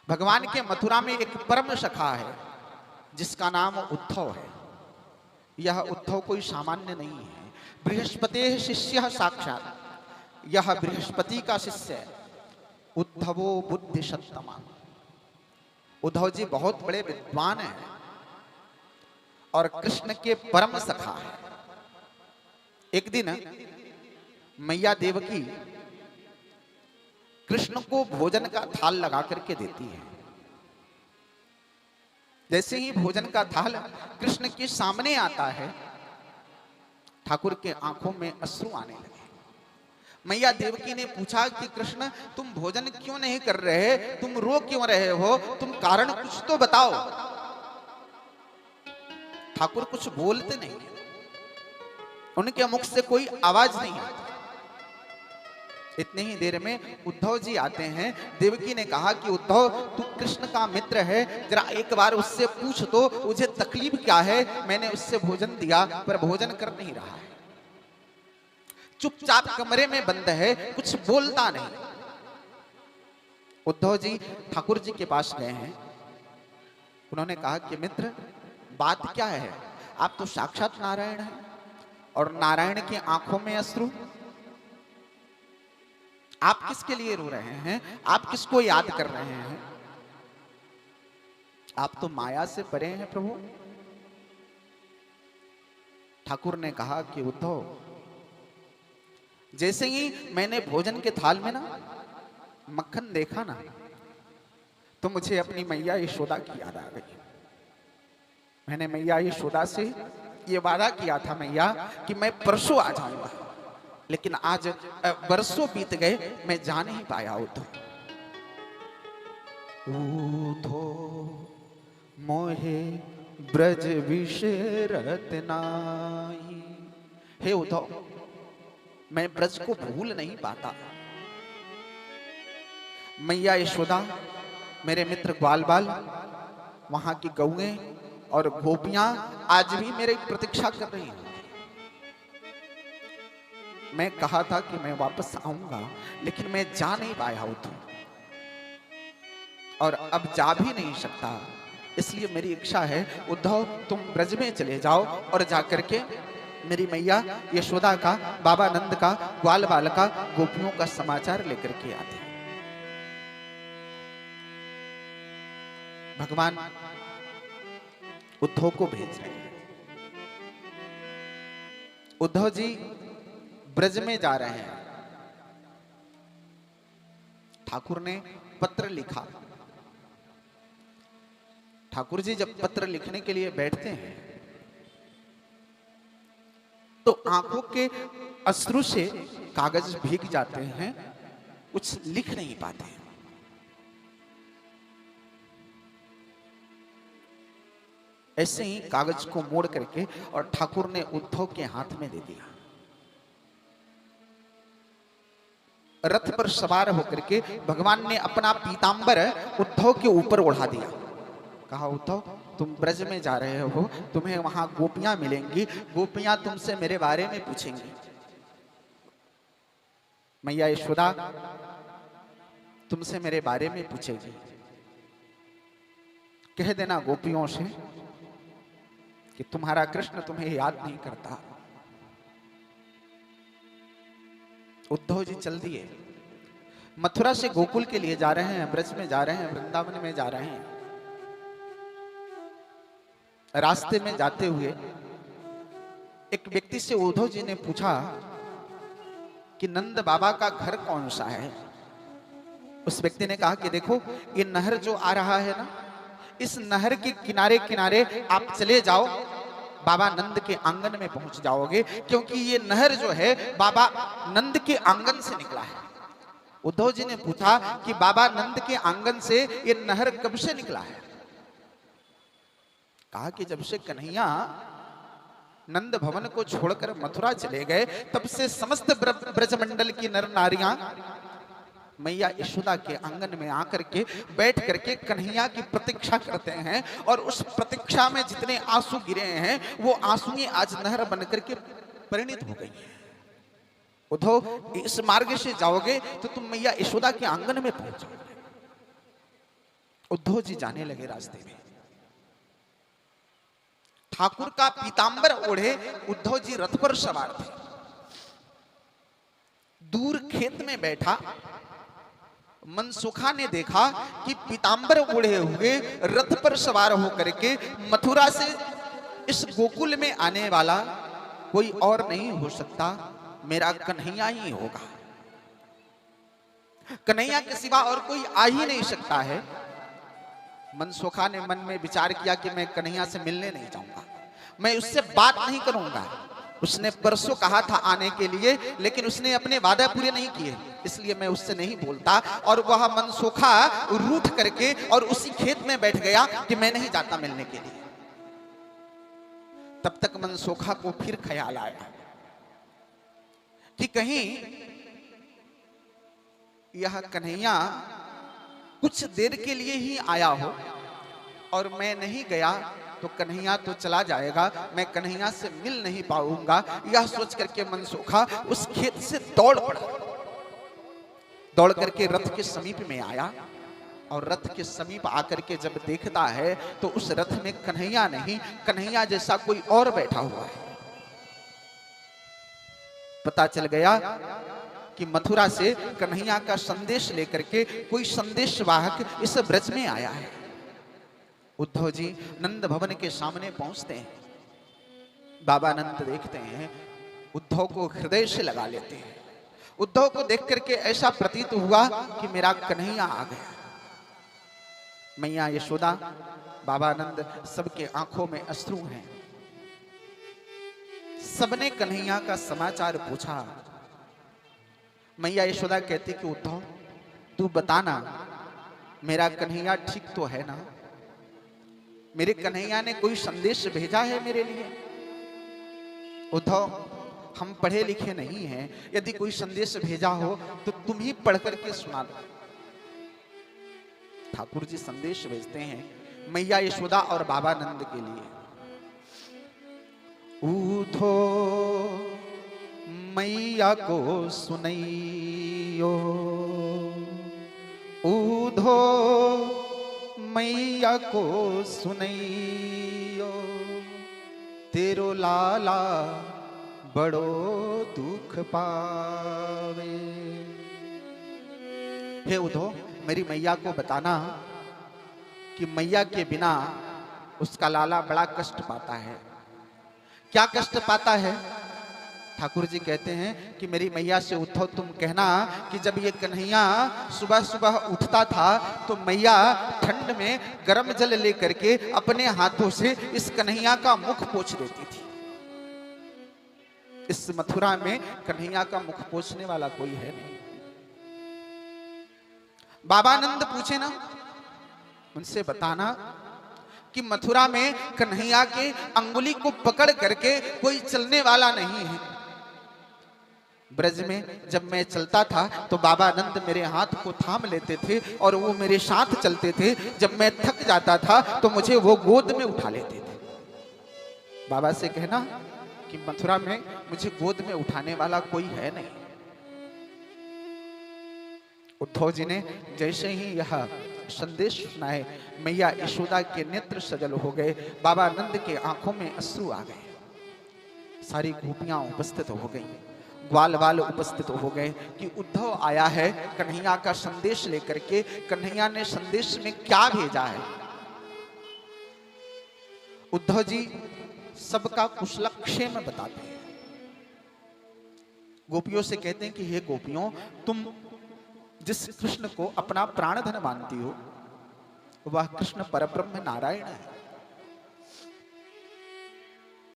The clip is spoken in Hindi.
भगवान के मथुरा में एक परम सखा है जिसका नाम उद्धव है। यह उद्धव कोई सामान्य नहीं है, बृहस्पति शिष्य साक्षात। यह बृहस्पति का शिष्य है। उद्धवो बुद्धि सत्तमा। उद्धव जी बहुत बड़े विद्वान हैं और कृष्ण के परम सखा हैं। एक दिन मैया देवकी कृष्ण को भोजन का थाल लगा करके देती है। जैसे ही भोजन का थाल कृष्ण के सामने आता है, ठाकुर के आंखों में अश्रु आने लगे। मैया देवकी ने पूछा कि कृष्ण तुम भोजन क्यों नहीं कर रहे, तुम रो क्यों रहे हो, तुम कारण कुछ तो बताओ। ठाकुर कुछ बोलते नहीं, उनके मुख से कोई आवाज नहीं आती। इतने ही देर में उद्धव जी आते हैं। देवकी ने कहा कि उद्धव तू कृष्ण का मित्र है, जरा एक बार उससे पूछ तो मुझे तकलीफ क्या है। मैंने उससे भोजन दिया पर भोजन कर नहीं रहा है, चुपचाप कमरे में बंद है, कुछ बोलता नहीं। उद्धव जी ठाकुर जी के पास गए हैं। उन्होंने कहा कि मित्र बात क्या है, आप तो साक्षात नारायण हैं और नारायण की आंखों में अश्रु। आप किसके लिए रो रहे हैं, आप किसको याद कर रहे हैं? आप तो माया से परे हैं प्रभु। ठाकुर ने कहा कि उद्धव जैसे ही मैंने भोजन के थाल में ना मक्खन देखा ना, तो मुझे अपनी मैया यशोदा की याद आ गई। मैंने मैया यशोदा से ये वादा किया था मैया कि मैं परसों आ जाऊंगा, लेकिन आज बरसों बीत गए, मैं जा नहीं पाया। उद्धव मोहे ब्रज विषरत नाही। हे उद्धव मैं ब्रज को भूल नहीं पाता। मैया यशोदा, मेरे मित्र ग्वाल बाल, वहां की गौएं और गोपियां आज भी मेरी प्रतीक्षा कर रही हैं। मैं कहा था कि मैं वापस आऊंगा, लेकिन मैं जा नहीं पाया उद्धव, और अब जा भी नहीं सकता। इसलिए मेरी इच्छा है उद्धव तुम ब्रज में चले जाओ और जाकर के मेरी मैया यशोदा का, बाबा नंद का, ग्वाल बाल का, गोपियों का समाचार लेकर के आते हैं। भगवान उद्धव को भेज रहे हैं। उद्धव जी ब्रज में जा रहे हैं। ठाकुर ने पत्र लिखा। ठाकुर जी जब पत्र लिखने के लिए बैठते हैं तो आंखों के अश्रु से कागज भीग जाते हैं, कुछ लिख नहीं पाते। ऐसे ही कागज को मोड़ करके और ठाकुर ने उद्धव के हाथ में दे दिया। रथ पर सवार होकर के भगवान ने अपना पीतांबर उद्धव के ऊपर ओढ़ा दिया। कहा उद्धव तुम ब्रज में जा रहे हो, तुम्हें वहां गोपियां मिलेंगी, गोपियां तुमसे मेरे बारे में पूछेंगी। मैया यशोदा तुमसे मेरे बारे में पूछेगी। कह देना गोपियों से कि तुम्हारा कृष्ण तुम्हें याद नहीं करता। उद्धव जी चल दिए। मथुरा से गोकुल के लिए जा रहे हैं, ब्रज में जा रहे हैं, वृंदावन में जा रहे हैं। रास्ते में जाते हुए एक व्यक्ति से उद्धव जी ने पूछा कि नंद बाबा का घर कौन सा है। उस व्यक्ति ने कहा कि देखो ये नहर जो आ रहा है ना, इस नहर के किनारे किनारे आप चले जाओ, बाबा नंद के आंगन में पहुंच जाओगे, क्योंकि ये नहर जो है बाबा नंद के आंगन से निकला है। उद्धव जी ने पूछा कि बाबा नंद के आंगन से ये नहर कब से निकला है। कहा कि जब से कन्हैया नंद भवन को छोड़कर मथुरा चले गए, तब से समस्त ब्रजमंडल की नर नारियां मैया यशोदा के आंगन में आकर के बैठ करके कन्हैया की प्रतीक्षा करते हैं, और उस प्रतीक्षा में जितने आंसू गिरे हैं वो आंसुएं आज नहर बनकर के परिणित हो गई हैं। उद्धव इस मार्ग से जाओगे तो तुम मैया यशोदा के आंगन में पहुंच जाओगे। उद्धव जी जाने लगे रास्ते में। ठाकुर का पीतांबर ओढ़े उद्धव जी रथ पर सवार थे। दूर खेत में बैठा मनसुखा ने देखा कि पीतांबर ओढ़े हुए रथ पर सवार होकर के मथुरा से इस गोकुल में आने वाला कोई और नहीं हो सकता, मेरा कन्हैया ही होगा। कन्हैया के सिवा और कोई आ ही नहीं सकता है। मनसुखा ने मन में विचार किया कि मैं कन्हैया से मिलने नहीं जाऊंगा, मैं उससे बात नहीं करूंगा। उसने परसों कहा था आने के लिए, लेकिन उसने अपने वादा पूरे नहीं किए, इसलिए मैं उससे नहीं बोलता। और वह मनसुखा रूठ करके और उसी खेत में बैठ गया कि मैं नहीं जाता मिलने के लिए। तब तक मनसुखा को फिर ख्याल आया कि कहीं यह कन्हैया कुछ देर के लिए ही आया हो और मैं नहीं गया तो कन्हैया तो चला जाएगा, मैं कन्हैया से मिल नहीं पाऊंगा। यह सोच करके मनसुखा उस खेत से दौड़ पड़ा। दौड़ करके रथ के समीप में आया और रथ के समीप आकर के जब देखता है तो उस रथ में कन्हैया नहीं, कन्हैया जैसा कोई और बैठा हुआ है। पता चल गया कि मथुरा से कन्हैया का संदेश लेकर के कोई संदेशवाहक इस ब्रज में आया है। उद्धव जी नंद भवन के सामने पहुंचते हैं। बाबा नंद देखते हैं, उद्धव को हृदय से लगा लेते हैं। उद्धव को देख करके ऐसा प्रतीत हुआ कि मेरा कन्हैया आ गया। मैया यशोदा, बाबा नंद, सबके आंखों में अश्रु हैं। सबने कन्हैया का समाचार पूछा। मैया यशोदा कहती कि उद्धव तू बताना, मेरा कन्हैया ठीक तो है ना? मेरे कन्हैया ने कोई संदेश भेजा है मेरे लिए? उद्धव हम पढ़े लिखे नहीं हैं, यदि कोई संदेश भेजा हो तो तुम ही पढ़ करके सुना दो। ठाकुर जी संदेश भेजते हैं मैया यशोदा और बाबा नंद के लिए। उठो मैया को सुनैयो, उधो मैया को सुनैयो, तेरो लाला बड़ो दुख पावे। हे उधो, मेरी मैया को बताना कि मैया के बिना उसका लाला बड़ा कष्ट पाता है। क्या कष्ट पाता है? ठाकुर जी कहते हैं कि मेरी मैया से उद्धव तुम कहना कि जब ये कन्हैया सुबह सुबह उठता था तो मैया ठंड में गर्म जल लेकर के अपने हाथों से इस कन्हैया का मुख पोंछ देती थी। इस मथुरा में कन्हैया का मुख पोंछने वाला कोई है नहीं। बाबा नंद पूछे ना, उनसे बताना कि मथुरा में कन्हैया के अंगुली को पकड़ करके कोई चलने वाला नहीं है। ब्रज में जब मैं चलता था तो बाबा नंद मेरे हाथ को थाम लेते थे और वो मेरे साथ चलते थे। जब मैं थक जाता था तो मुझे वो गोद में उठा लेते थे। बाबा से कहना कि मथुरा में मुझे गोद में उठाने वाला कोई है नहीं। उद्धव जी ने जैसे ही यह संदेश सुनाए, मैया यशोदा के नेत्र सजल हो गए, बाबा नंद के आंखों में अश्रु आ गए। सारी गोपियां उपस्थित हो गई, ग्वाल वाल उपस्थित हो गए कि उद्धव आया है कन्हैया का संदेश लेकर के। कन्हैया ने संदेश में क्या भेजा है? उद्धव जी सबका कुशलक्षेम बताते हैं। गोपियों से कहते हैं कि हे गोपियों, तुम जिस कृष्ण को अपना प्राण धन मानती हो वह कृष्ण परब्रह्म नारायण है।